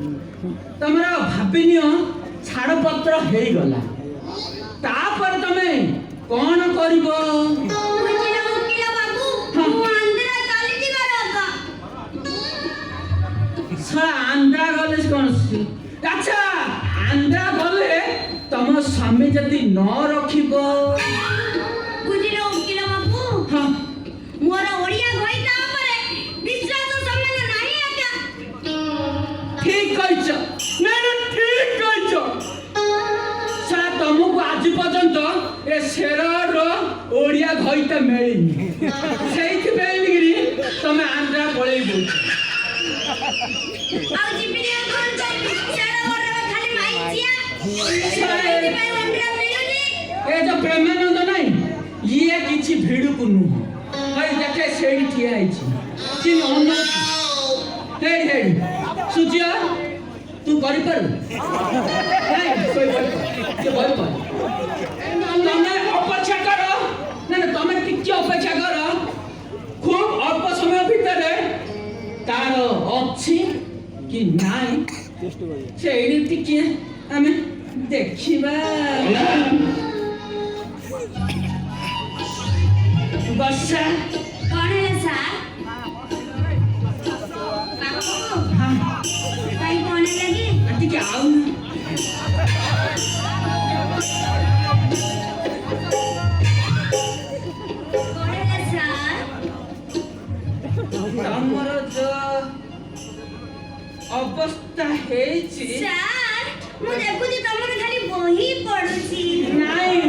तमरा भाबिनियो छाड़पत्र हे गला तापर तमे कौन करिवो बुझिलो वकील बाबू मु आंध्रा चली जिबार अगा साला आंध्रा गले कौन अच्छा आंध्रा गले तम स्वामी जदि न रखिबो बुझिलो वकील बाबू हां मोर ओडिया गईता परे विश्वास सम्मान नाही आका ठीक कहिछ ना ना ठीक कहिछ सा तुमको आज पर्यंत ए शेरर ओडिया घईता मिलिनी सेहित बेलिगिरी तमे आंध्रा पळेई बोल आ जिबिनिया कोन जाई शेर मोर खाली माइचिया सारे भाई आंध्रा मिलुनी ए जो प्रेमानंद नहीं ये किछि भिडु कुनु भाई देखे सेही ठिया आइछि कि अन्न हे हे सुजिया तू करि पर नहीं सोई पर के बोल पर तमे अपेक्षा करो ना ना तमे किछि अपेक्षा करो खूब अल्प समय भितरे तार अछि कि नाही सेही टिके हमें देखिबा बसा कोन है सर बाबू हां भाई कोन लगी टिके आउ ना कोन है सर तमर जो अवस्था हेछि सर मु देखुची तमर खाली बही पडुची नाही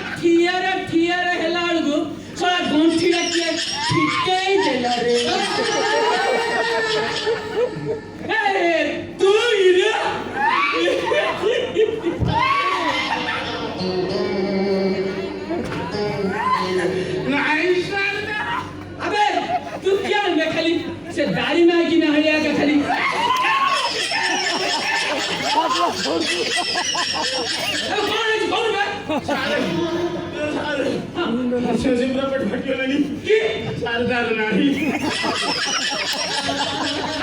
थिया रे थिया रे हेला अलगु साला गंठी रखिए ठिकै देला रे ए तू इरे नहीं सर अबे तू क्या मैं खाली से दाढ़ी ना की ना हरिया का खाली कौन है सिमरा पेट फटियो नहीं की सरदार नहीं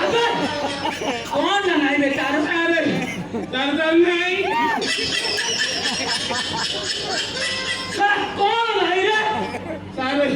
अबे कौन नहीं बेटा अरे सरदार नहीं साला कौन नहीं रे सारे